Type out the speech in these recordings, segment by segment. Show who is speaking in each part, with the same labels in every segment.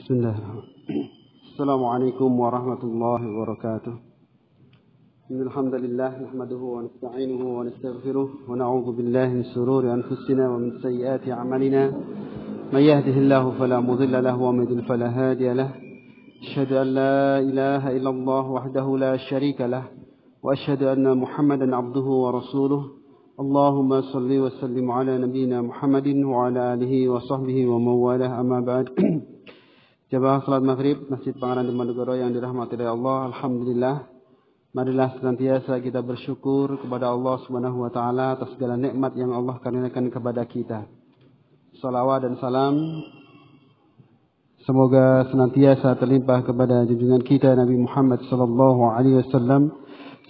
Speaker 1: Bismillahirrahmanirrahim. Assalamualaikum warahmatullahi wabarakatuh. Alhamdulillah nahmaduhu wa nasta'inuhu wa nastaghfiruh wa na'udzu billahi min shururi anfusina wa min sayyiati a'malina. May yahdihillahu fala mudilla lahu wa may yudlil fala hadiya lahu. Asyhadu an la ilaha illallah wahdahu la syarika lah wa asyhadu anna Muhammadan 'abduhu wa rasuluh. Allahumma shalli wa sallim ala nabiyyina Muhammadin wa ala alihi wa sahbihi wa mawalah, amma ba'd. Jamaah salat maghrib Masjid Panganan Diponegoro yang dirahmati oleh Allah, alhamdulillah, marilah senantiasa kita bersyukur kepada Allah Subhanahu wa taala atas segala nikmat yang Allah karuniakan kepada kita. Salawat dan salam semoga senantiasa terlimpah kepada junjungan kita Nabi Muhammad sallallahu alaihi wasallam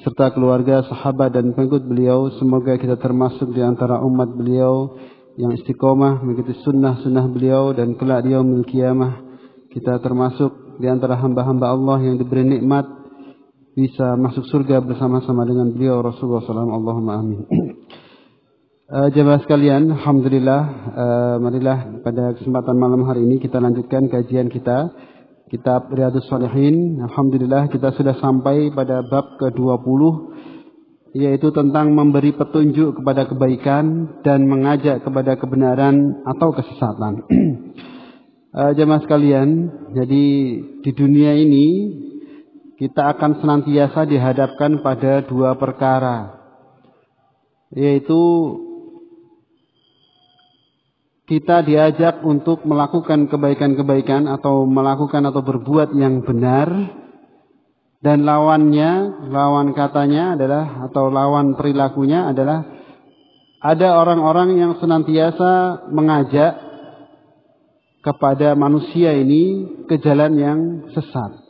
Speaker 1: serta keluarga, sahabat dan pengikut beliau. Semoga kita termasuk di antara umat beliau yang istiqomah mengikuti sunnah-sunnah beliau, dan kelak di yaumil qiyamah kita termasuk di antara hamba-hamba Allah yang diberi nikmat bisa masuk surga bersama-sama dengan beliau Rasulullah SAW. Allahumma amin. Jemaah sekalian, alhamdulillah, marilah pada kesempatan malam hari ini kita lanjutkan kajian kita kitab Riyadhus Shalihin. Alhamdulillah kita sudah sampai pada bab ke-20, yaitu tentang memberi petunjuk kepada kebaikan dan mengajak kepada kebenaran atau kesesatan. Jemaah sekalian, jadi di dunia ini kita akan senantiasa dihadapkan pada dua perkara, yaitu kita diajak untuk melakukan kebaikan-kebaikan atau melakukan atau berbuat yang benar, dan lawan katanya adalah, atau lawan perilakunya adalah, ada orang-orang yang senantiasa mengajak kepada manusia ini ke jalan yang sesat,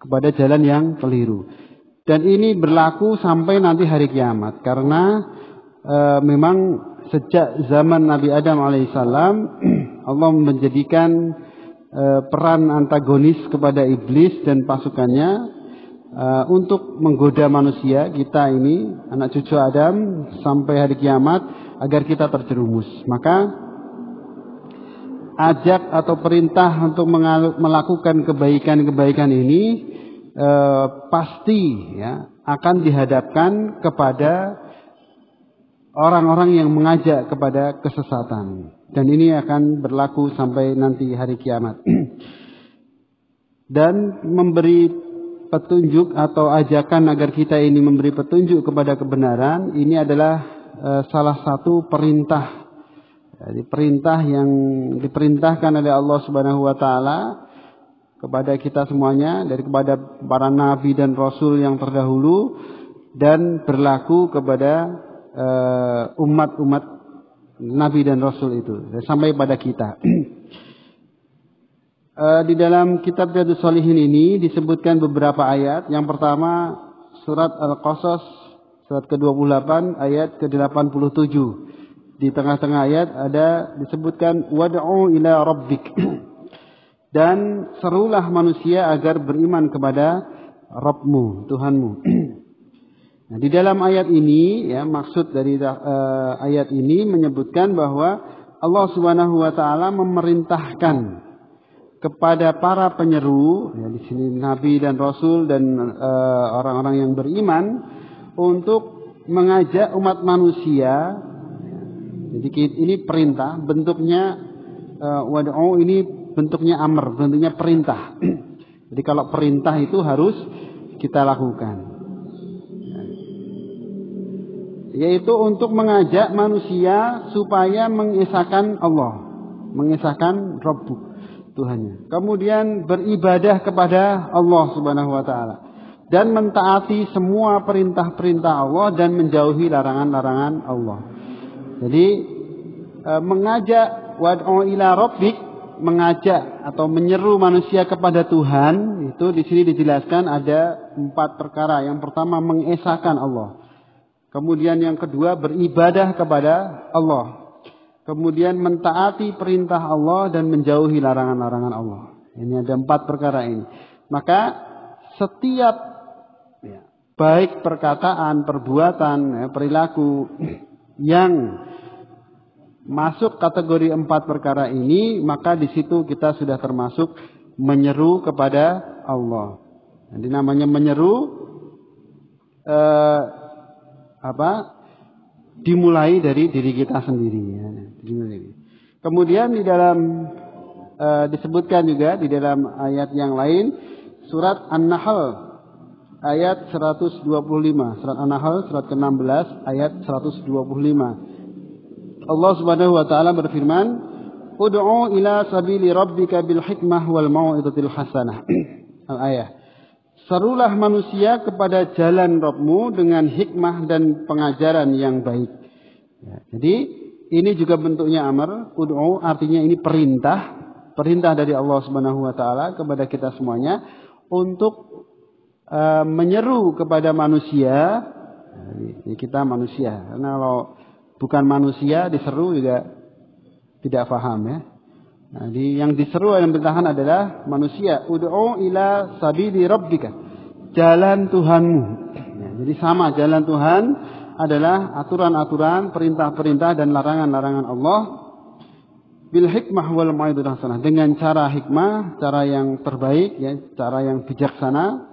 Speaker 1: kepada jalan yang keliru. Dan ini berlaku sampai nanti hari kiamat, karena memang sejak zaman Nabi Adam alaihissalam Allah menjadikan peran antagonis kepada iblis dan pasukannya untuk menggoda manusia kita ini, anak cucu Adam, sampai hari kiamat agar kita terjerumus. Maka ajak atau perintah untuk melakukan kebaikan-kebaikan ini pasti ya akan dihadapkan kepada orang-orang yang mengajak kepada kesesatan, dan ini akan berlaku sampai nanti hari kiamat. Dan memberi petunjuk atau ajakan agar kita ini memberi petunjuk kepada kebenaran, ini adalah salah satu perintah. Jadi perintah yang diperintahkan oleh Allah Subhanahu wa taala kepada kita semuanya, dari kepada para nabi dan rasul yang terdahulu, dan berlaku kepada umat-umat nabi dan rasul itu sampai pada kita. Di dalam kitab Riyadhus Shalihin ini disebutkan beberapa ayat. Yang pertama surat Al-Qasas surat ke-28 ayat ke-87. Di tengah-tengah ayat ada disebutkan wad'u ila rabbik, dan serulah manusia agar beriman kepada Rabbmu, Tuhanmu. Nah, di dalam ayat ini ya, maksud dari ayat ini menyebutkan bahwa Allah Subhanahu wa taala memerintahkan kepada para penyeru, ya, di sini nabi dan rasul dan orang-orang yang beriman, untuk mengajak umat manusia. Jadi ini perintah, bentuknya wad'u ini bentuknya amr, bentuknya perintah. Jadi kalau perintah itu harus kita lakukan, yaitu untuk mengajak manusia supaya mengesahkan Allah, mengesahkan Rabbu, Tuhannya. Kemudian beribadah kepada Allah Subhanahu wa taala, dan mentaati semua perintah-perintah Allah dan menjauhi larangan-larangan Allah. Jadi mengajak wad'u ila rabbik, mengajak atau menyeru manusia kepada Tuhan, itu di sini dijelaskan ada 4 perkara. Yang pertama mengesahkan Allah. Kemudian yang kedua beribadah kepada Allah. Kemudian mentaati perintah Allah dan menjauhi larangan-larangan Allah. Ini ada 4 perkara ini. Maka setiap baik perkataan, perbuatan, perilaku yang masuk kategori 4 perkara ini, maka di situ kita sudah termasuk menyeru kepada Allah. Jadi namanya menyeru dimulai dari diri kita sendiri. Ya. Kemudian di dalam disebutkan juga di dalam ayat yang lain, surat An-Nahl ayat 125, surat An-Nahl surat ke-16 ayat 125. Allah Subhanahu wa taala berfirman, "Ud'u ila sabili rabbika bil hikmah wal mau'izatil hasanah." Al-ayah. Serulah manusia kepada jalan Rabbmu dengan hikmah dan pengajaran yang baik. Ya, jadi ini juga bentuknya amar. Ud'u artinya ini perintah dari Allah Subhanahu wa taala kepada kita semuanya untuk menyeru kepada manusia. Kita manusia, karena kalau bukan manusia diseru juga tidak paham ya. Jadi yang diseru yang bertahan adalah manusia. Ud'u ila sabili rabbika, jalan Tuhanmu. Ya, jadi sama, jalan Tuhan adalah aturan-aturan, perintah-perintah dan larangan-larangan Allah. Bil hikmah wal mau'izatil hasanah, dengan cara hikmah, cara yang terbaik ya, cara yang bijaksana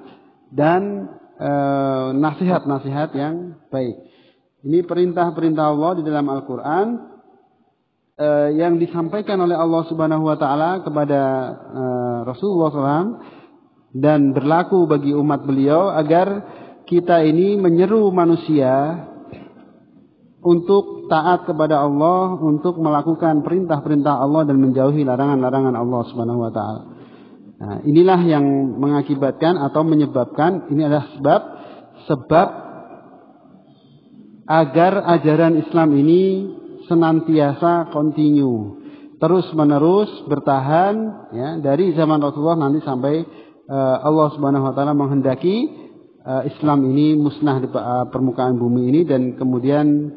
Speaker 1: dan nasihat-nasihat yang baik. Ini perintah-perintah Allah di dalam Al-Quran yang disampaikan oleh Allah Subhanahu wa taala kepada Rasulullah SAW dan berlaku bagi umat beliau agar kita ini menyeru manusia untuk taat kepada Allah, untuk melakukan perintah-perintah Allah dan menjauhi larangan-larangan Allah Subhanahu wa taala. Nah, inilah yang mengakibatkan atau menyebabkan, ini adalah sebab agar ajaran Islam ini senantiasa continue, terus-menerus bertahan ya, dari zaman Rasulullah nanti sampai Allah Subhanahu wa taala menghendaki Islam ini musnah di permukaan bumi ini, dan kemudian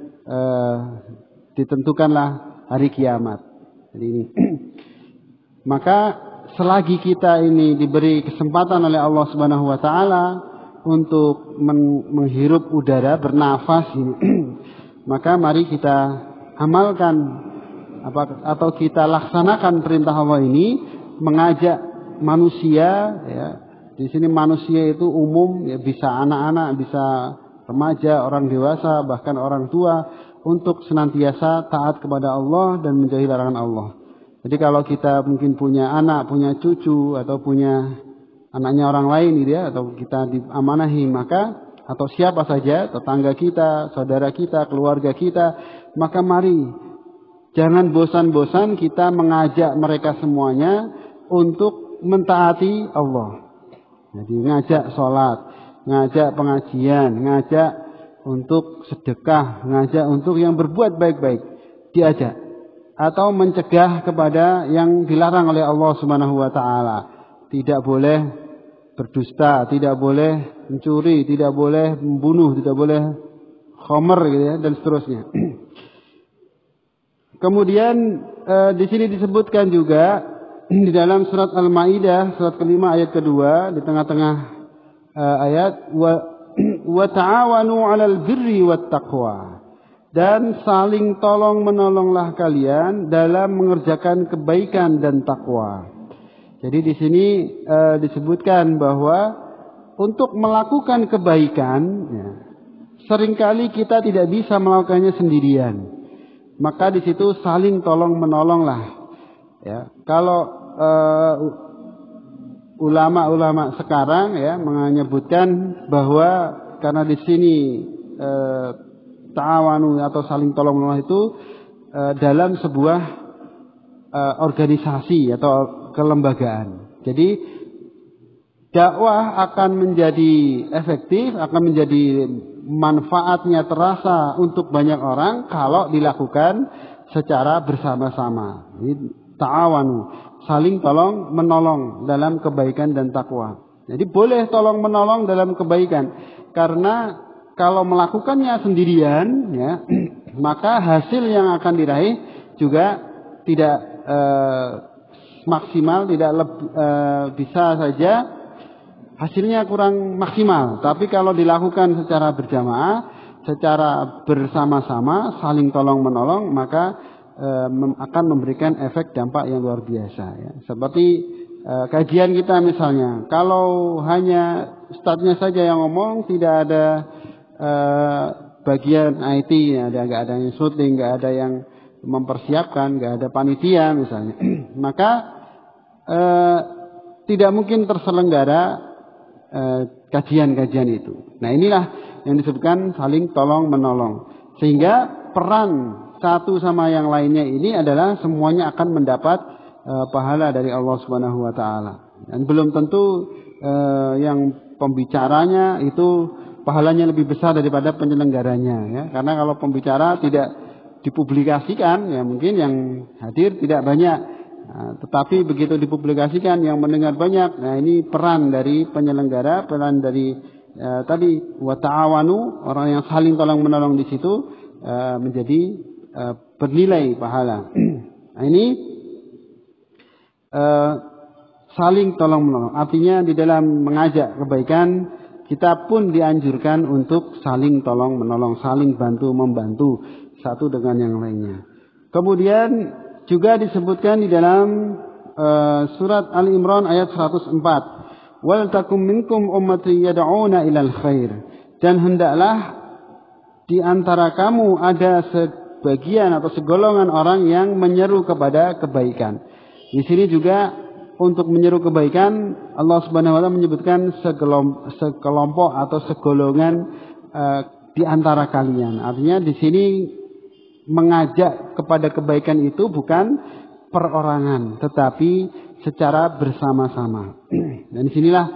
Speaker 1: ditentukanlah hari kiamat. Jadi ini. Maka selagi kita ini diberi kesempatan oleh Allah Subhanahu wa taala untuk menghirup udara, bernafas ini, maka mari kita amalkan atau kita laksanakan perintah Allah ini, mengajak manusia ya. Di sini manusia itu umum ya, bisa anak-anak, bisa remaja, orang dewasa, bahkan orang tua, untuk senantiasa taat kepada Allah dan menjauhi larangan Allah. Jadi kalau kita mungkin punya anak, punya cucu, atau punya anaknya orang lain gitu ya, atau kita diamanahi, maka atau siapa saja, tetangga kita, saudara kita, keluarga kita, maka mari jangan bosan-bosan kita mengajak mereka semuanya untuk mentaati Allah. Jadi ngajak sholat, ngajak pengajian, ngajak untuk sedekah, ngajak untuk yang berbuat baik-baik, diajak. Atau mencegah kepada yang dilarang oleh Allah Subhanahu wa taala. Tidak boleh berdusta, tidak boleh mencuri, tidak boleh membunuh, tidak boleh khamr gitu ya, dan seterusnya. Kemudian di sini disebutkan juga di dalam surat Al-Maidah surat kelima ayat kedua, di tengah-tengah ayat, wa ta'awanu 'alal birri wat taqwa, dan saling tolong menolonglah kalian dalam mengerjakan kebaikan dan takwa. Jadi di sini disebutkan bahwa untuk melakukan kebaikan ya, seringkali kita tidak bisa melakukannya sendirian. Maka di situ saling tolong menolonglah. Ya, kalau ulama-ulama sekarang ya menyebutkan bahwa karena di sini ta'awanu atau saling tolong menolong itu dalam sebuah organisasi atau kelembagaan. Jadi dakwah akan menjadi efektif, akan menjadi manfaatnya terasa untuk banyak orang kalau dilakukan secara bersama-sama. Ta'awanu, saling tolong menolong dalam kebaikan dan takwa. Jadi boleh tolong menolong dalam kebaikan, karena kalau melakukannya sendirian ya, maka hasil yang akan diraih juga tidak maksimal, tidak bisa saja hasilnya kurang maksimal. Tapi kalau dilakukan secara berjamaah, secara bersama-sama, saling tolong menolong, maka akan memberikan efek dampak yang luar biasa ya. Seperti kajian kita misalnya, kalau hanya ustadznya saja yang ngomong, tidak ada bagian IT, nggak ada yang syuting, nggak ada yang mempersiapkan, nggak ada panitia misalnya, maka tidak mungkin terselenggara kajian-kajian itu. Nah, inilah yang disebutkan saling tolong menolong, sehingga peran satu sama yang lainnya ini adalah semuanya akan mendapat pahala dari Allah Subhanahu wa taala. Dan belum tentu yang pembicaranya itu pahalanya lebih besar daripada penyelenggaranya ya. Karena kalau pembicara tidak dipublikasikan ya mungkin yang hadir tidak banyak. Nah, tetapi begitu dipublikasikan yang mendengar banyak. Nah, ini peran dari penyelenggara, peran dari tadi wa ta'awanu, orang yang saling tolong menolong di situ menjadi bernilai pahala. Nah, ini saling tolong menolong. Artinya di dalam mengajak kebaikan kita pun dianjurkan untuk saling tolong menolong, saling bantu membantu satu dengan yang lainnya. Kemudian juga disebutkan di dalam surat Ali Imran ayat 104, wal takum minkum ummati yad'una ilal khair, dan hendaklah di antara kamu ada sebagian atau segolongan orang yang menyeru kepada kebaikan. Di sini juga untuk menyeru kebaikan Allah Subhanahu wa taala menyebutkan sekelompok atau segolongan di antara kalian. Artinya di sini mengajak kepada kebaikan itu bukan perorangan, tetapi secara bersama-sama. Dan disinilah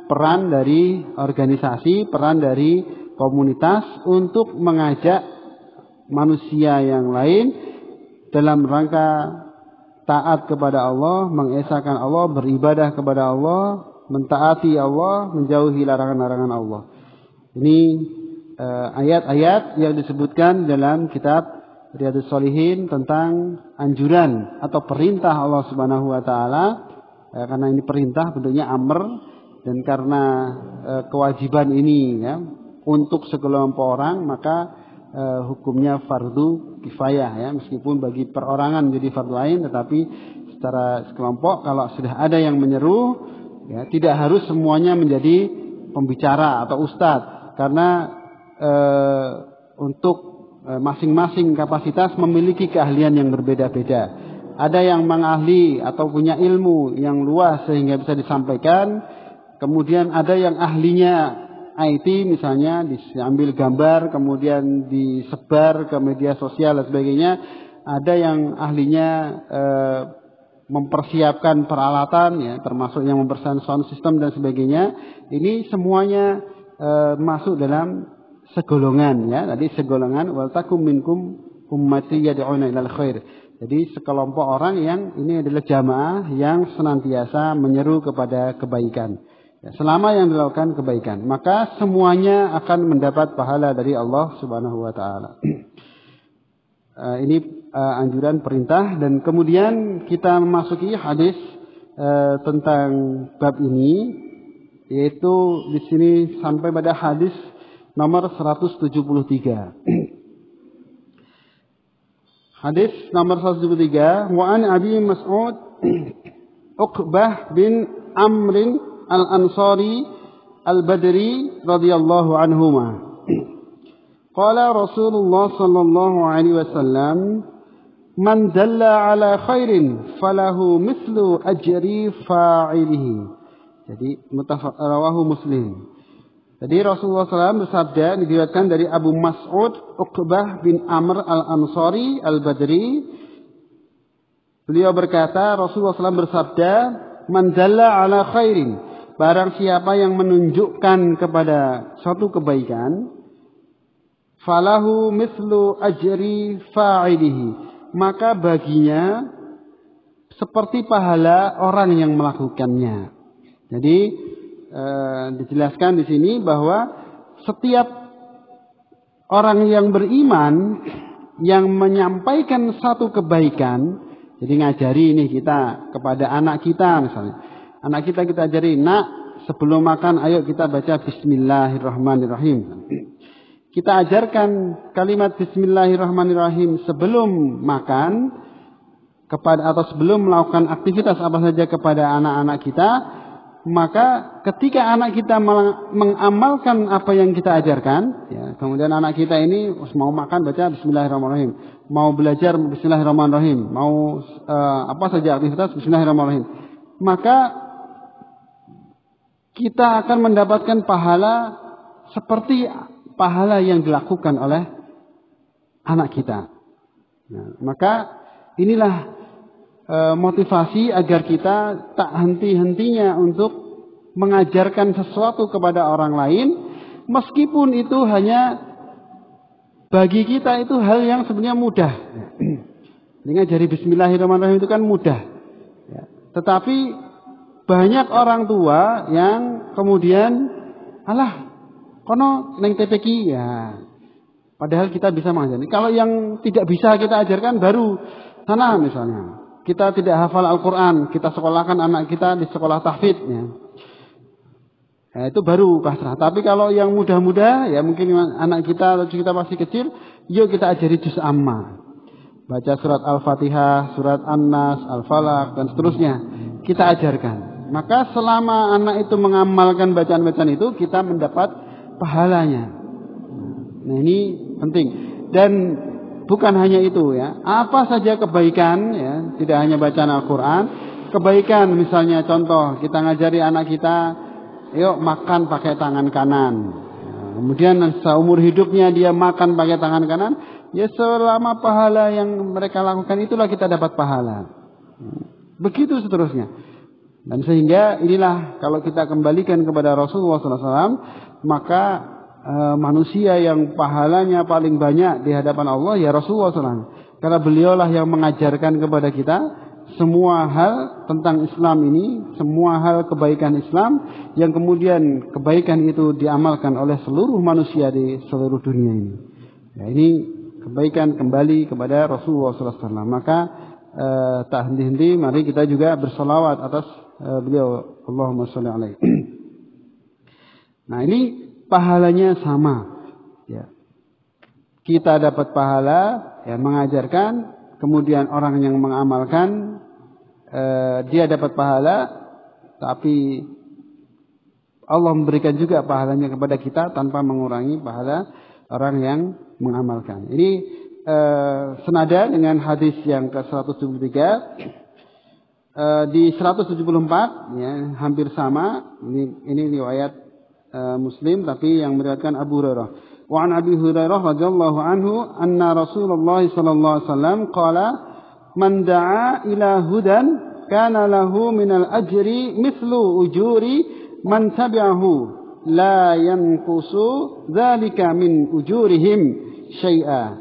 Speaker 1: peran dari organisasi, peran dari komunitas untuk mengajak manusia yang lain dalam rangka taat kepada Allah, mengesahkan Allah, beribadah kepada Allah, mentaati Allah, menjauhi larangan-larangan Allah. Ini ayat-ayat yang disebutkan dalam kitab Riyadhus Shalihin tentang anjuran atau perintah Allah Subhanahu wa taala, karena ini perintah bentuknya amr, dan karena kewajiban ini ya untuk sekelompok orang, maka hukumnya fardu kifayah ya, meskipun bagi perorangan menjadi fardu ain, tetapi secara sekelompok kalau sudah ada yang menyeru ya, tidak harus semuanya menjadi pembicara atau ustadz, karena untuk masing-masing kapasitas memiliki keahlian yang berbeda-beda. Ada yang mengahli atau punya ilmu yang luas sehingga bisa disampaikan. Kemudian ada yang ahlinya IT misalnya, diambil gambar kemudian disebar ke media sosial dan sebagainya. Ada yang ahlinya mempersiapkan peralatan ya, termasuk yang mempersiapkan sound system dan sebagainya. Ini semuanya masuk dalam segolongan ya. Tadi segolongan wal takum minkum ummati yad'una ilal khair. Jadi sekelompok orang yang ini adalah jamaah yang senantiasa menyeru kepada kebaikan. Ya, selama yang dilakukan kebaikan, maka semuanya akan mendapat pahala dari Allah Subhanahu wa taala. Ini anjuran perintah, dan kemudian kita memasuki hadis tentang bab ini, yaitu di sini sampai pada hadis nomor 173. Hadis nomor 173, wa an Abi Mas'ud Uqbah bin Amr al-Ansari al-Badri radhiyallahu anhuma. Qala Rasulullah sallallahu alaihi wasallam, man dalla ala khairin falahu mithlu ajri fa'ilihi. Jadi rawahu Muslim. Jadi Rasulullah SAW bersabda, diriwayatkan dari Abu Mas'ud Uqbah bin Amr al-Ansari al-Badri. Beliau berkata, Rasulullah SAW bersabda, man dalla ala khairin, barang siapa yang menunjukkan kepada suatu kebaikan, falahu mithlu ajri fa'ilihi, maka baginya seperti pahala orang yang melakukannya. Jadi dijelaskan di sini bahwa setiap orang yang beriman yang menyampaikan satu kebaikan, jadi ngajari ini kita kepada anak kita misalnya, anak kita ajari, nak sebelum makan ayo kita baca Bismillahirrahmanirrahim. kita ajarkan kalimat Bismillahirrahmanirrahim sebelum makan atau sebelum melakukan aktivitas apa saja kepada anak-anak kita, maka ketika anak kita mengamalkan apa yang kita ajarkan, ya, kemudian anak kita ini mau makan baca Bismillahirrahmanirrahim, mau belajar Bismillahirrahmanirrahim, mau apa saja aktivitas Bismillahirrahmanirrahim, maka kita akan mendapatkan pahala seperti pahala yang dilakukan oleh anak kita. Nah, maka inilah motivasi agar kita tak henti-hentinya untuk mengajarkan sesuatu kepada orang lain, meskipun itu hanya bagi kita itu hal yang sebenarnya mudah. Dengan jari Bismillahirrahmanirrahim itu kan mudah. Ya. Tetapi banyak orang tua yang kemudian, alah, kono neng TPQ ya. Padahal kita bisa mengajarkan. Kalau yang tidak bisa kita ajarkan baru sana misalnya. Kita tidak hafal Al-Quran, kita sekolahkan anak kita di sekolah tahfidz. Ya. Nah, itu baru pasrah. Tapi kalau yang mudah-mudah, ya mungkin anak kita atau kita masih kecil, yuk kita ajari juz amma. Baca surat Al-Fatihah, surat An-Nas, Al-Falaq, dan seterusnya. Kita ajarkan. Maka selama anak itu mengamalkan bacaan-bacaan itu, kita mendapat pahalanya. Nah ini penting. Dan bukan hanya itu ya, apa saja kebaikan ya, tidak hanya bacaan Al-Quran, kebaikan misalnya contoh kita ngajari anak kita, yuk makan pakai tangan kanan. Kemudian seumur hidupnya dia makan pakai tangan kanan, ya selama pahala yang mereka lakukan itulah kita dapat pahala. Begitu seterusnya. Dan sehingga inilah kalau kita kembalikan kepada Rasulullah SAW, maka manusia yang pahalanya paling banyak di hadapan Allah ya Rasulullah SAW. Karena beliaulah yang mengajarkan kepada kita semua hal tentang Islam ini, semua hal kebaikan Islam yang kemudian kebaikan itu diamalkan oleh seluruh manusia di seluruh dunia ini. Ya, ini kebaikan kembali kepada Rasulullah SAW. Maka tak henti-henti mari kita juga bersolawat atas beliau. Allahumma sholli alaihi. Nah ini pahalanya sama, ya. Kita dapat pahala, ya, mengajarkan, kemudian orang yang mengamalkan, dia dapat pahala, tapi Allah memberikan juga pahalanya kepada kita tanpa mengurangi pahala orang yang mengamalkan. Ini senada dengan hadis yang ke-173, di 174, ya, hampir sama. Ini riwayat Muslim tapi yang meriwayatkan Abu Hurairah. Wa an Abi Hurairah radhiyallahu anhu anna Rasulullah sallallahu alaihi wasallam qala man da'a ila hudan kana lahu minal ajri mithlu ujuri man tabi'ahu la yanqusu dzalika min ujurihim syai'a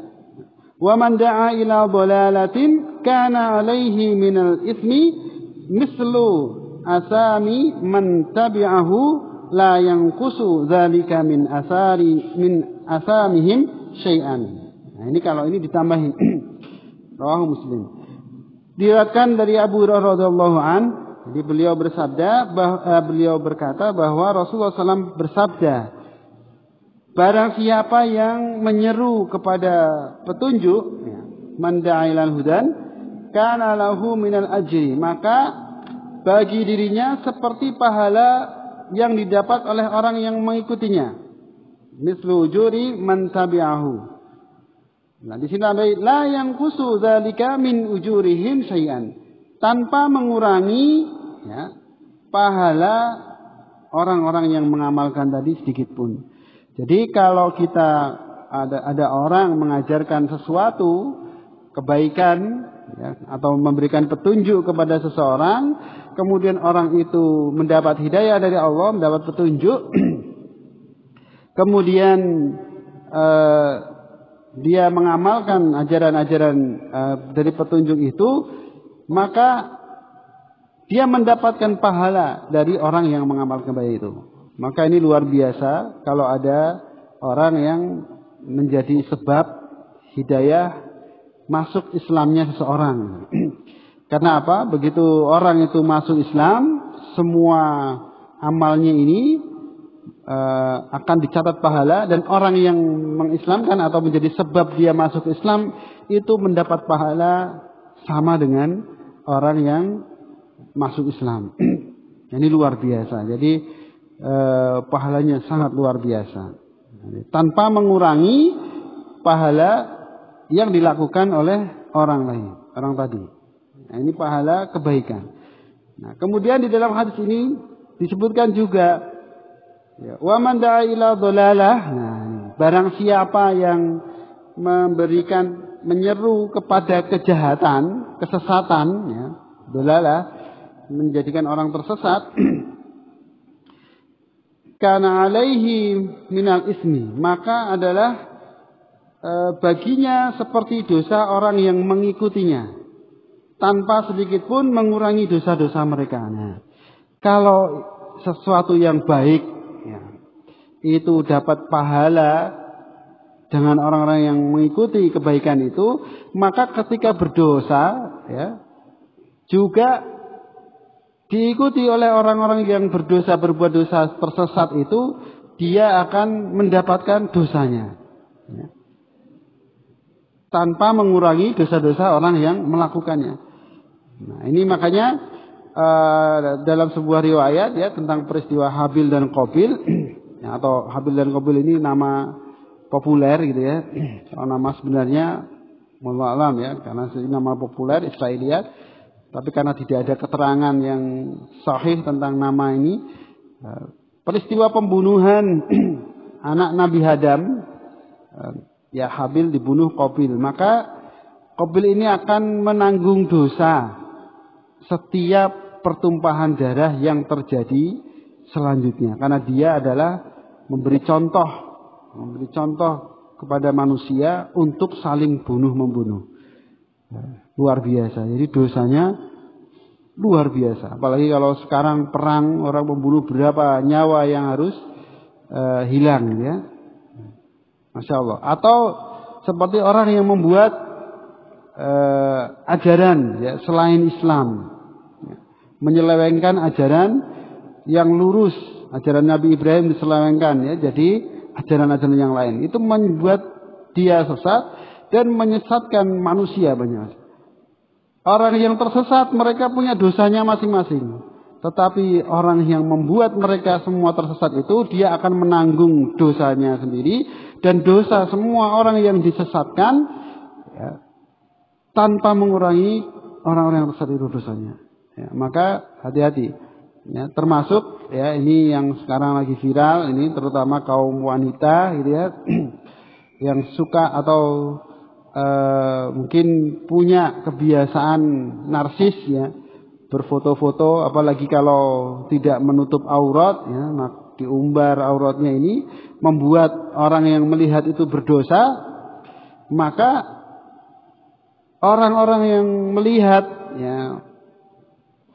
Speaker 1: wa man da'a ila dhalalatin kana alaihi minal itsmi mithlu asami man tabi'ahu la yanqusu dzalika min asamihim syai'an. Nah, ini kalau ini ditambahin rawahu Muslim. Diriwayatkan dari Abu Hurairah radhiyallahu an, jadi beliau berkata bahwa Rasulullah SAW bersabda, barang siapa yang menyeru kepada petunjuk, man da'a ilal hudan kana lahu minal ajri, maka bagi dirinya seperti pahala yang didapat oleh orang yang mengikutinya. Mislu ujuri man tabi'ahu. Nah, di sini ada la yanqusu dzalika min ujurihim syai'an. Tanpa mengurangi, ya, pahala orang-orang yang mengamalkan tadi sedikit pun. Jadi kalau kita ada orang mengajarkan sesuatu kebaikan, ya, atau memberikan petunjuk kepada seseorang, kemudian orang itu mendapat hidayah dari Allah, mendapat petunjuk, kemudian dia mengamalkan ajaran-ajaran dari petunjuk itu, maka dia mendapatkan pahala dari orang yang mengamalkan baik itu. Maka ini luar biasa kalau ada orang yang menjadi sebab hidayah masuk Islamnya seseorang. Karena apa? Begitu orang itu masuk Islam, semua amalnya ini akan dicatat pahala, dan orang yang mengislamkan atau menjadi sebab dia masuk Islam itu mendapat pahala sama dengan orang yang masuk Islam. Ini luar biasa. Jadi pahalanya sangat luar biasa. Tanpa mengurangi pahala yang dilakukan oleh orang lain, orang tadi. Nah, ini pahala kebaikan. Nah, kemudian di dalam hadis ini disebutkan juga, wa man da'a ila dhalalah. Nah, barang siapa yang menyeru kepada kejahatan, kesesatan, ya, dhalalah, menjadikan orang tersesat, kana alaihi minal ismi, maka adalah baginya seperti dosa orang yang mengikutinya, tanpa sedikit pun mengurangi dosa-dosa mereka. Nah, kalau sesuatu yang baik, ya, itu dapat pahala dengan orang-orang yang mengikuti kebaikan itu, maka ketika berdosa, ya, juga diikuti oleh orang-orang yang berdosa, berbuat dosa, tersesat itu, dia akan mendapatkan dosanya, ya, tanpa mengurangi dosa-dosa orang yang melakukannya. Nah, ini makanya dalam sebuah riwayat, ya, tentang peristiwa Habil dan Qabil, ya, atau Habil dan Qabil ini nama populer gitu, ya. Kalau nama sebenarnya wallahu alam, ya, karena ini nama populer Israiliyat, tapi karena tidak ada keterangan yang sahih tentang nama ini, peristiwa pembunuhan anak Nabi Adam, ya, Habil dibunuh Qabil, maka Qabil ini akan menanggung dosa setiap pertumpahan darah yang terjadi selanjutnya, karena dia adalah memberi contoh kepada manusia untuk saling bunuh-membunuh. Luar biasa. Jadi dosanya luar biasa. Apalagi kalau sekarang perang, orang membunuh berapa nyawa yang harus hilang, ya. Masya Allah. Atau seperti orang yang membuat ajaran, ya, selain Islam, ya, menyelewengkan ajaran yang lurus, ajaran Nabi Ibrahim diselewengkan, ya, jadi ajaran-ajaran yang lain. Itu membuat dia sesat dan menyesatkan manusia banyak. Orang yang tersesat mereka punya dosanya masing-masing. Tetapi orang yang membuat mereka semua tersesat itu, dia akan menanggung dosanya sendiri, dan dosa semua orang yang disesatkan, ya, tanpa mengurangi orang-orang yang tersesat itu dosanya. Ya, maka hati-hati. Ya, termasuk, ya, ini yang sekarang lagi viral, ini terutama kaum wanita, gitu, ya, yang suka atau mungkin punya kebiasaan narsis, ya, berfoto-foto, apalagi kalau tidak menutup aurat, ya, diumbar auratnya, ini membuat orang yang melihat itu berdosa. Maka orang-orang yang melihat, ya,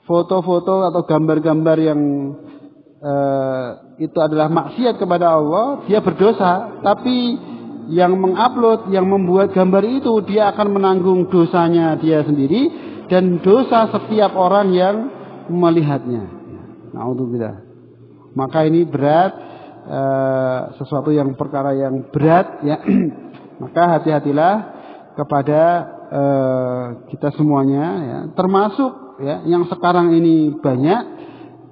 Speaker 1: foto-foto atau gambar-gambar yang itu adalah maksiat kepada Allah, dia berdosa. Tapi yang mengupload, yang membuat gambar itu, dia akan menanggung dosanya dia sendiri dan dosa setiap orang yang melihatnya. Na'udzubillah. Maka ini berat, sesuatu yang perkara yang berat, ya. Maka hati-hatilah kepada kita semuanya, ya. Termasuk, ya, yang sekarang ini banyak,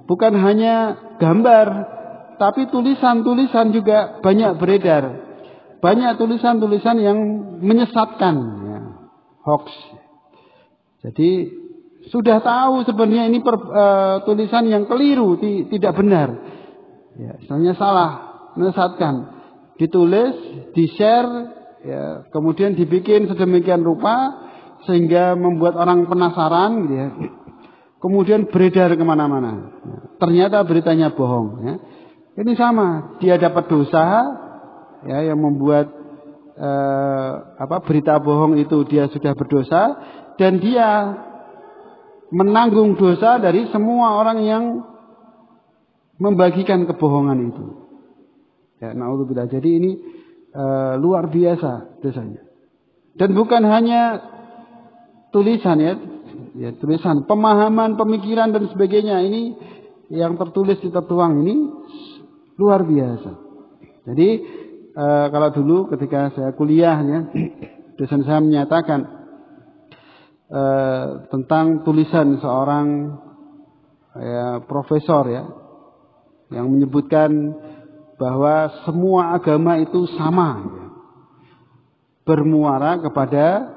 Speaker 1: bukan hanya gambar, tapi tulisan-tulisan juga banyak beredar. Banyak tulisan-tulisan yang menyesatkan, ya, hoax. Jadi sudah tahu sebenarnya ini tulisan yang keliru, tidak benar. Ya, misalnya salah, menyesatkan. Ditulis, di-share, ya, kemudian dibikin sedemikian rupa sehingga membuat orang penasaran, gitu, ya. Kemudian beredar kemana-mana. Ya, ternyata beritanya bohong, ya. Ini sama, dia dapat dosa, ya, yang membuat berita bohong itu, dia sudah berdosa, dan dia menanggung dosa dari semua orang yang membagikan kebohongan itu. Ya, na'udzubillah. Jadi ini luar biasa dosanya. Dan bukan hanya tulisan, ya, tulisan, pemahaman, pemikiran dan sebagainya ini yang tertulis, tertuang ini Luar biasa. Jadi kalau dulu ketika saya kuliahnya, dosen saya menyatakan tentang tulisan seorang profesor ya, yang menyebutkan bahwa semua agama itu sama, bermuara kepada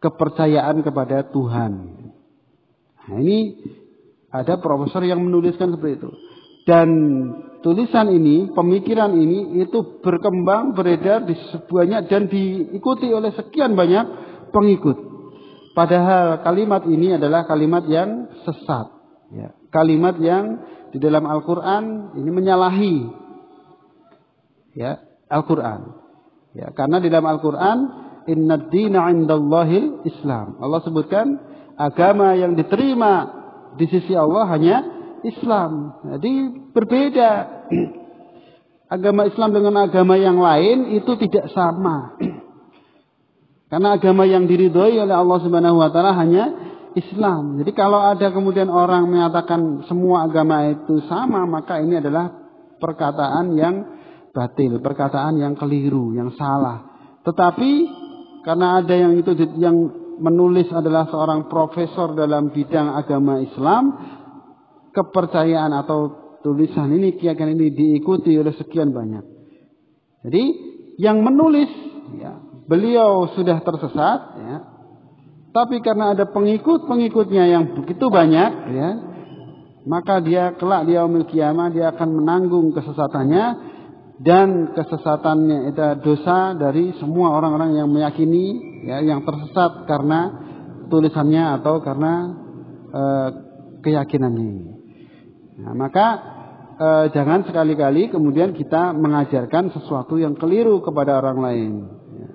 Speaker 1: kepercayaan kepada Tuhan. Nah, ini ada profesor yang menuliskan seperti itu. Dan tulisan ini, pemikiran ini itu berkembang, beredar di banyak dan diikuti oleh sekian banyak pengikut. Padahal kalimat ini adalah kalimat yang sesat. Ya. Kalimat yang di dalam Al-Quran ini menyalahi ya, Al-Quran. Ya, karena di dalam Al-Quran, Inna dina indallahil Islam. Allah sebutkan agama yang diterima di sisi Allah hanya Islam. Jadi berbeda. Agama Islam dengan agama yang lain itu tidak sama. Karena agama yang diridhoi oleh Allah Subhanahu wa taala hanya Islam. Jadi kalau ada kemudian orang menyatakan semua agama itu sama, maka ini adalah perkataan yang batil, perkataan yang keliru, yang salah. Tetapi karena ada yang menulis adalah seorang profesor dalam bidang agama Islam, kepercayaan atau tulisan ini, keyakinan ini diikuti oleh sekian banyak. Jadi yang menulis ya, beliau sudah tersesat ya. Tapi karena ada pengikut-pengikutnya yang begitu banyak ya, maka dia kelak di yaumil qiyamah dia akan menanggung kesesatannya, dan kesesatannya itu dosa dari semua orang-orang yang meyakini ya, yang tersesat karena tulisannya atau karena keyakinannya ini. Nah, maka jangan sekali-kali kemudian kita mengajarkan sesuatu yang keliru kepada orang lain, ya,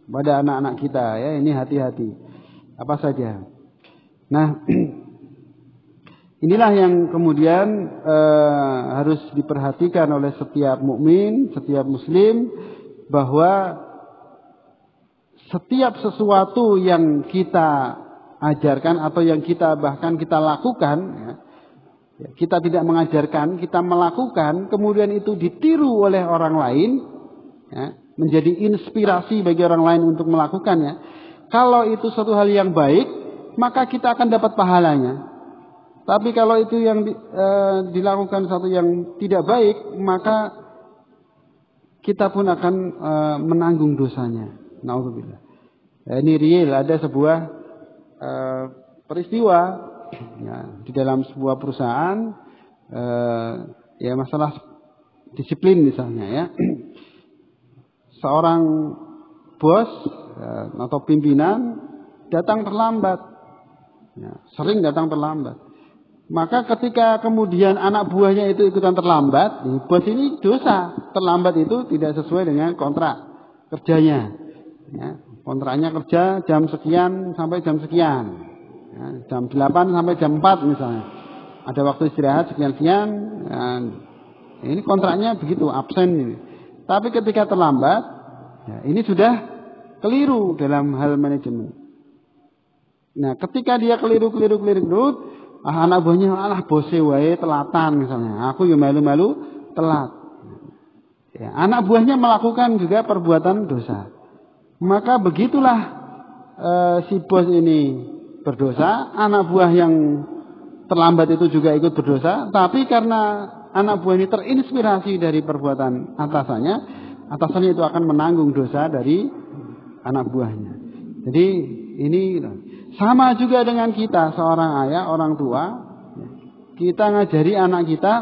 Speaker 1: pada anak-anak kita ya, ini hati-hati apa saja. Nah, inilah yang kemudian harus diperhatikan oleh setiap mukmin, setiap muslim, bahwa setiap sesuatu yang kita ajarkan atau yang kita bahkan kita lakukan ya, kita tidak mengajarkan, kita melakukan, kemudian itu ditiru oleh orang lain, ya, menjadi inspirasi bagi orang lain untuk melakukannya. Kalau itu suatu hal yang baik, maka kita akan dapat pahalanya. Tapi kalau itu yang dilakukan satu yang tidak baik, maka kita pun akan menanggung dosanya. Nauzubillah. Ini real, ada sebuah peristiwa ya, di dalam sebuah perusahaan ya, masalah disiplin misalnya ya. Seorang bos atau pimpinan datang terlambat ya, sering datang terlambat. Maka ketika kemudian anak buahnya itu ikutan terlambat, bos ini dosa. Terlambat itu tidak sesuai dengan kontrak kerjanya ya. Kontraknya kerja jam sekian sampai jam sekian ya, jam 8 sampai jam 4 misalnya. Ada waktu istirahat sekian-sekian ya, ini kontraknya begitu, absen ini. Tapi ketika terlambat ya, ini sudah keliru dalam hal manajemen. Nah, ketika dia keliru, anak buahnya alah bose wae telatan misalnya. Aku ya malu-malu telat. Ya, anak buahnya melakukan juga perbuatan dosa. Maka begitulah si bos ini berdosa, anak buah yang terlambat itu juga ikut berdosa. Tapi karena anak buah ini terinspirasi dari perbuatan atasannya itu akan menanggung dosa dari anak buahnya. Jadi ini sama juga dengan kita, seorang ayah, orang tua. Kita ngajari anak kita,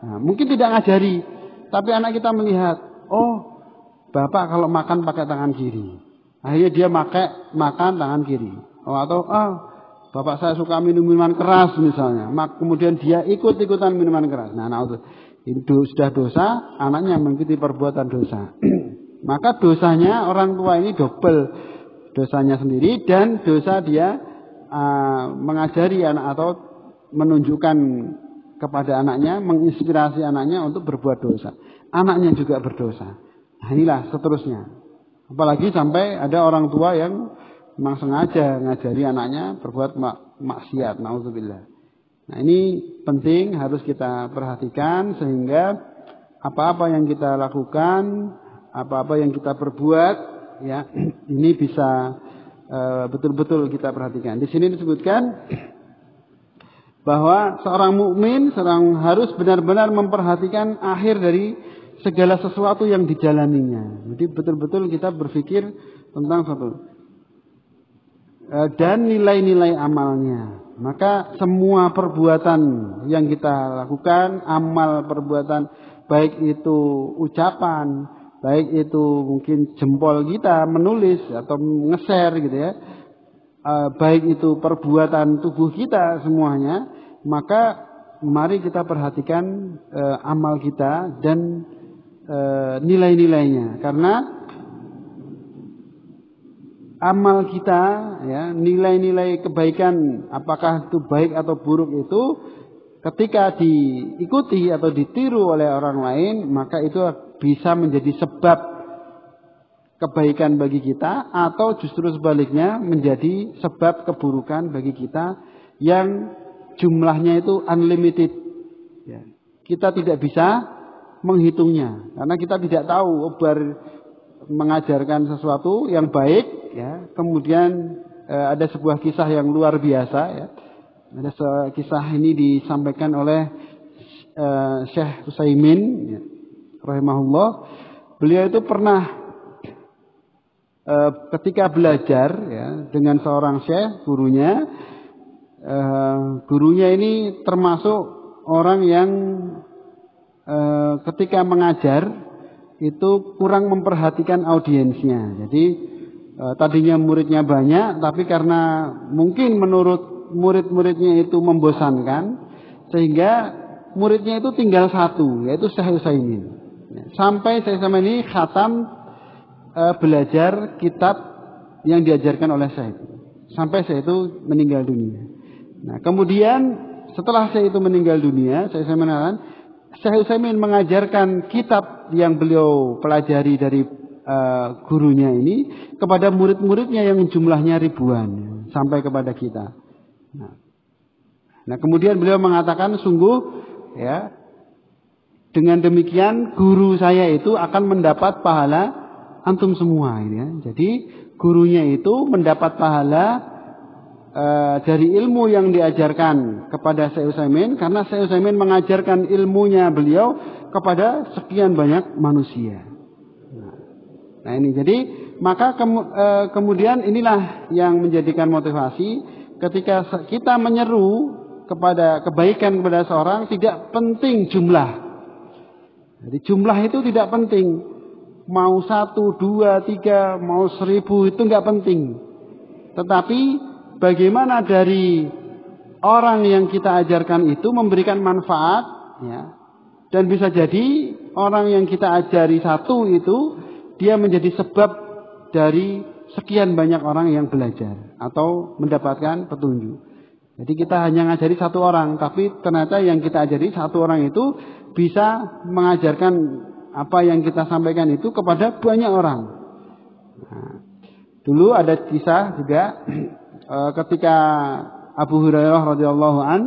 Speaker 1: nah, mungkin tidak ngajari, tapi anak kita melihat, oh bapak kalau makan pakai tangan kiri. Akhirnya dia makan tangan kiri. Oh, atau bapak saya suka minum minuman keras misalnya. Kemudian dia ikut-ikutan minuman keras. Nah, itu sudah dosa, anaknya mengikuti perbuatan dosa. Maka dosanya orang tua ini double. Dosanya sendiri dan dosa dia mengajari anak atau menunjukkan kepada anaknya, menginspirasi anaknya untuk berbuat dosa. Anaknya juga berdosa. Nah, inilah seterusnya. Apalagi sampai ada orang tua yang memang sengaja ngajari anaknya berbuat maksiat. Nauzubillah. Nah, ini penting harus kita perhatikan sehingga apa-apa yang kita lakukan, apa-apa yang kita perbuat, ya, ini bisa betul-betul kita perhatikan. Di sini disebutkan bahwa seorang mukmin harus benar-benar memperhatikan akhir dari segala sesuatu yang dijalaninya. Jadi betul-betul kita berpikir tentang suatu dan nilai-nilai amalnya. Maka semua perbuatan yang kita lakukan, amal perbuatan, baik itu ucapan, baik itu mungkin jempol kita menulis atau nge-share gitu ya, baik itu perbuatan tubuh kita semuanya, maka mari kita perhatikan amal kita dan nilai-nilainya. Karena amal kita, ya, nilai-nilai kebaikan, apakah itu baik atau buruk itu, ketika diikuti atau ditiru oleh orang lain, maka itu bisa menjadi sebab kebaikan bagi kita, atau justru sebaliknya menjadi sebab keburukan bagi kita yang jumlahnya itu unlimited. Ya. Kita tidak bisa menghitungnya karena kita tidak tahu mengajarkan sesuatu yang baik, ya, kemudian ada sebuah kisah yang luar biasa, ya. Ada kisah ini disampaikan oleh Syekh Utsaimin, ya, rahimahullah. Beliau itu pernah ketika belajar, ya, dengan seorang syekh, gurunya ini termasuk orang yang ketika mengajar itu kurang memperhatikan audiensnya. Jadi tadinya muridnya banyak, tapi karena mungkin menurut murid-muridnya itu membosankan, sehingga muridnya itu tinggal satu, yaitu Syekh Utsaimin. Sampai Syekh Utsaimin ini khatam belajar kitab yang diajarkan oleh Syekh itu, sampai Syekh itu meninggal dunia. Nah, kemudian setelah Syekh itu meninggal dunia, Syekh Utsaimin mengajarkan kitab yang beliau pelajari dari gurunya ini kepada murid-muridnya yang jumlahnya ribuan, sampai kepada kita. Nah, kemudian beliau mengatakan, sungguh, ya, dengan demikian guru saya itu akan mendapat pahala antum semua ini, ya. Jadi gurunya itu mendapat pahala dari ilmu yang diajarkan kepada Syekh Utsaimin, karena Syekh Utsaimin mengajarkan ilmunya beliau kepada sekian banyak manusia. Nah ini, jadi maka kemudian inilah yang menjadikan motivasi ketika kita menyeru kepada kebaikan kepada seorang, tidak penting jumlah. Jadi jumlah itu tidak penting, mau 1, 2, 3, mau 1000 itu nggak penting. Tetapi bagaimana dari orang yang kita ajarkan itu memberikan manfaat, ya, dan bisa jadi orang yang kita ajari satu itu dia menjadi sebab dari sekian banyak orang yang belajar atau mendapatkan petunjuk. Jadi kita hanya ngajari satu orang, tapi ternyata yang kita ajari satu orang itu bisa mengajarkan apa yang kita sampaikan itu kepada banyak orang. Nah, dulu ada kisah juga ketika Abu Hurairah radhiyallahu an,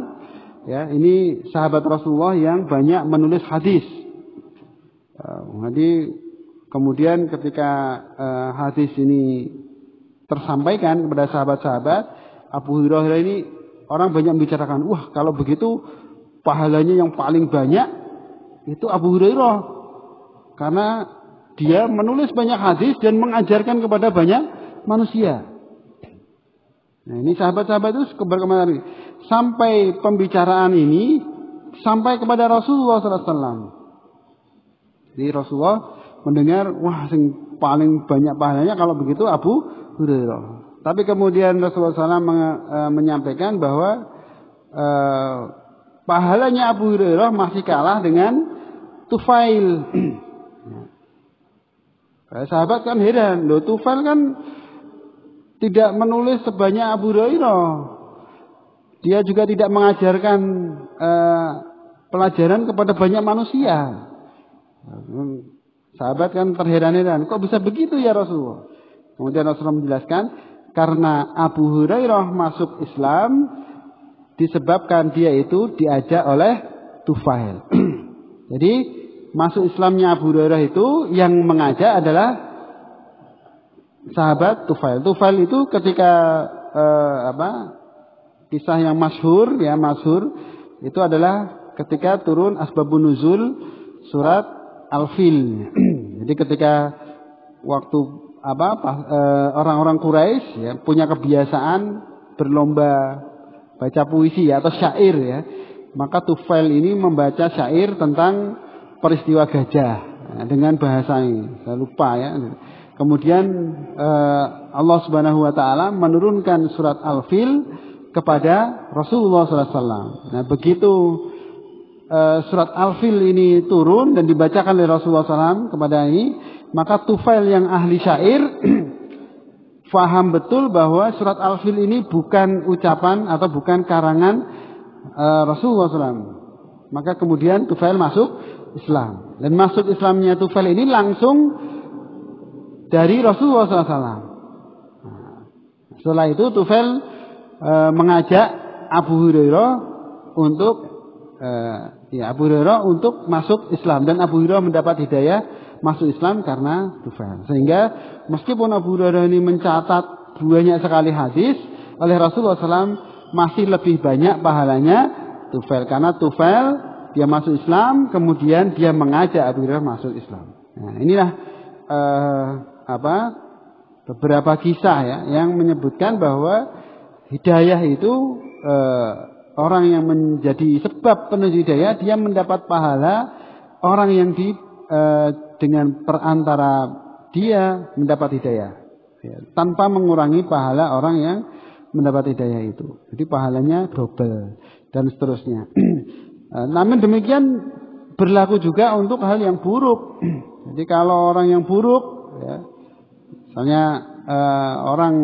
Speaker 1: ya, ini sahabat Rasulullah yang banyak menulis hadis. Jadi kemudian ketika hadis ini tersampaikan kepada sahabat-sahabat, Abu Hurairah ini orang banyak membicarakan, wah kalau begitu pahalanya yang paling banyak itu Abu Hurairah, karena dia menulis banyak hadis dan mengajarkan kepada banyak manusia. Nah ini sahabat-sahabat itu berkemana sampai pembicaraan ini sampai kepada Rasulullah SAW. Jadi Rasulullah mendengar, wah sing paling banyak pahalanya kalau begitu Abu Hurairah. Tapi kemudian Rasulullah SAW menyampaikan bahwa pahalanya Abu Hurairah masih kalah dengan Tufail. Sahabat kan heran, loh Tufail kan tidak menulis sebanyak Abu Hurairah. Dia juga tidak mengajarkan pelajaran kepada banyak manusia. Sahabat kan terheran-heran, kok bisa begitu ya Rasulullah? Kemudian Rasulullah menjelaskan, karena Abu Hurairah masuk Islam disebabkan dia itu diajak oleh Tufail. Jadi masuk Islamnya Abu Hurairah itu yang mengajak adalah sahabat Tufail. Tufail itu ketika kisah yang masyhur itu adalah ketika turun asbabun nuzul surat Al-Fil. Jadi ketika waktu orang-orang Quraisy ya punya kebiasaan berlomba baca puisi atau syair ya. Maka Tufail ini membaca syair tentang peristiwa gajah dengan bahasa ini. Saya lupa ya. Kemudian Allah Subhanahu wa taala menurunkan surat Al-Fil kepada Rasulullah SAW. Nah, begitu surat Al-Fil ini turun dan dibacakan oleh Rasulullah SAW kepada ini, maka Tufail yang ahli syair faham betul bahwa surat Al-Fil ini bukan ucapan atau bukan karangan Rasulullah SAW. Maka kemudian Tufail masuk Islam. Dan masuk Islamnya Tufail ini langsung dari Rasulullah SAW. Setelah itu Tufail mengajak Abu Hurairah untuk masuk Islam, dan Abu Hurairah mendapat hidayah masuk Islam karena Tufail. Sehingga meskipun Abu Hurairah ini mencatat banyak sekali hadis oleh Rasulullah SAW, masih lebih banyak pahalanya Tufail, karena Tufail dia masuk Islam, kemudian dia mengajak Abu Hurairah masuk Islam. Nah, inilah beberapa kisah ya yang menyebutkan bahwa hidayah itu orang yang menjadi sebab penuju hidayah dia mendapat pahala orang yang dengan perantara dia mendapat hidayah ya, tanpa mengurangi pahala orang yang mendapat hidayah itu. Jadi pahalanya double dan seterusnya. Namun demikian berlaku juga untuk hal yang buruk. Jadi kalau orang yang buruk ya, misalnya orang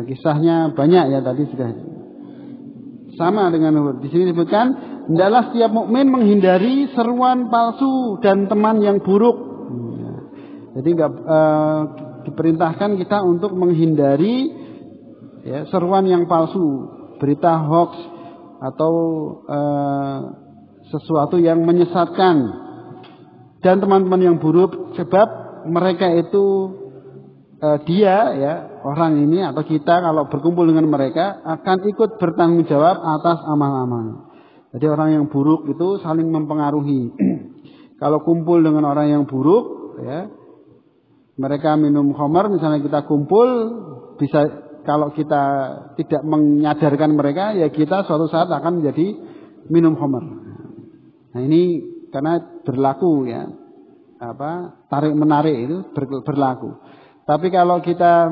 Speaker 1: kisahnya banyak ya, tadi sudah sama dengan di sini disebutkan, hendaklah setiap mukmin menghindari seruan palsu dan teman yang buruk. Jadi diperintahkan kita untuk menghindari ya, seruan yang palsu, berita hoax atau sesuatu yang menyesatkan dan teman-teman yang buruk, sebab mereka itu dia ya, orang ini atau kita kalau berkumpul dengan mereka akan ikut bertanggung jawab atas amal-amal. Jadi orang yang buruk itu saling mempengaruhi. Kalau kumpul dengan orang yang buruk ya, mereka minum khamar, misalnya kita kumpul, bisa kalau kita tidak menyadarkan mereka ya kita suatu saat akan menjadi minum khamar. Nah, ini karena berlaku ya, tarik menarik itu berlaku. Tapi kalau kita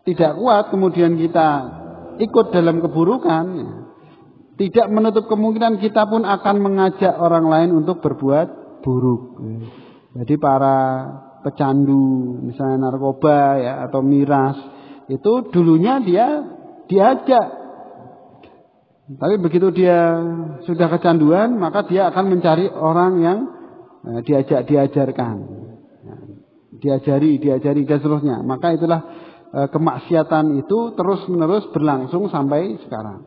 Speaker 1: tidak kuat, kemudian kita ikut dalam keburukan, ya, tidak menutup kemungkinan kita pun akan mengajak orang lain untuk berbuat buruk. Jadi para pecandu, misalnya narkoba ya atau miras, itu dulunya dia diajak. Tapi begitu dia sudah kecanduan, maka dia akan mencari orang yang diajarkan. Diajari dan seterusnya. Maka itulah kemaksiatan itu terus-menerus berlangsung sampai sekarang.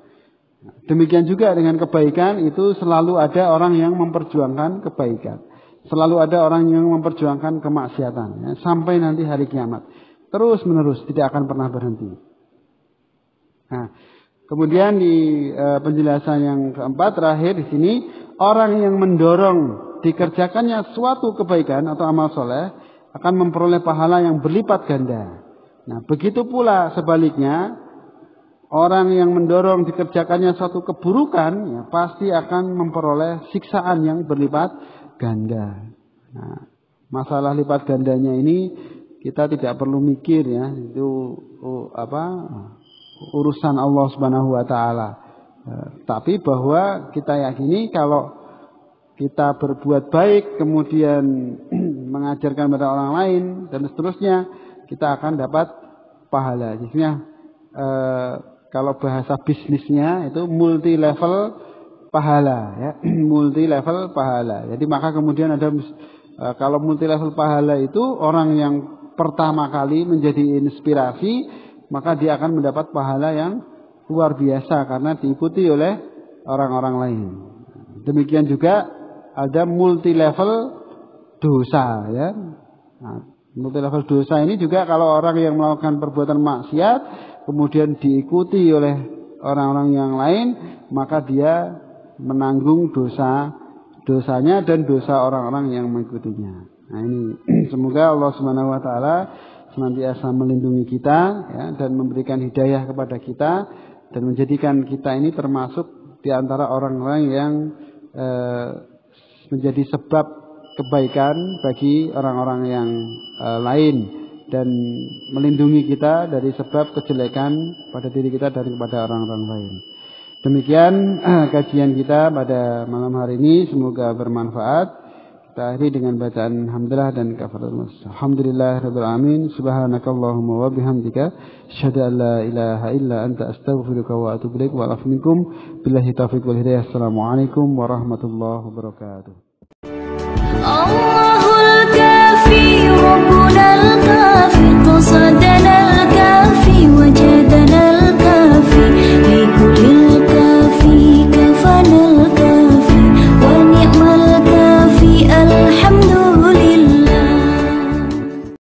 Speaker 1: Demikian juga dengan kebaikan, itu selalu ada orang yang memperjuangkan kebaikan. Selalu ada orang yang memperjuangkan kemaksiatan ya, sampai nanti hari kiamat. Terus-menerus tidak akan pernah berhenti. Nah, kemudian di penjelasan yang keempat terakhir di sini, orang yang mendorong dikerjakannya suatu kebaikan atau amal soleh akan memperoleh pahala yang berlipat ganda. Nah, begitu pula sebaliknya, orang yang mendorong dikerjakannya suatu keburukan ya, pasti akan memperoleh siksaan yang berlipat ganda. Nah, masalah lipat gandanya ini kita tidak perlu mikir ya, itu urusan Allah Subhanahu wa taala. Tapi bahwa kita yakini kalau kita berbuat baik, kemudian mengajarkan pada orang lain dan seterusnya, kita akan dapat pahala. Jadinya kalau bahasa bisnisnya itu multi level pahala, ya, multi level pahala. Jadi maka kemudian ada kalau multi level pahala itu orang yang pertama kali menjadi inspirasi, maka dia akan mendapat pahala yang luar biasa karena diikuti oleh orang-orang lain. Demikian juga ada multi level dosa ya. Nah, multi level dosa ini juga kalau orang yang melakukan perbuatan maksiat kemudian diikuti oleh orang-orang yang lain, maka dia menanggung dosanya dan dosa orang-orang yang mengikutinya. Nah ini semoga Allah Subhanahu wa taala senantiasa melindungi kita ya, dan memberikan hidayah kepada kita dan menjadikan kita ini termasuk di antara orang-orang yang menjadi sebab kebaikan bagi orang-orang yang lain dan melindungi kita dari sebab kejelekan pada diri kita daripada orang-orang lain. Demikian kajian kita pada malam hari ini, semoga bermanfaat. Kita akhiri dengan bacaan hamdalah dan kafaratul masjid. Alhamdulillahirabbil alamin. Subhanakallahumma wa bihamdika asyhadu an la ilaha illa anta astaghfiruka wa atubu ilaik wa a'udzu bikum billahi taufiq wal hidayah. Assalamualaikum warahmatullahi wabarakatuh. Allahul kafi rabbunal kafi qasadana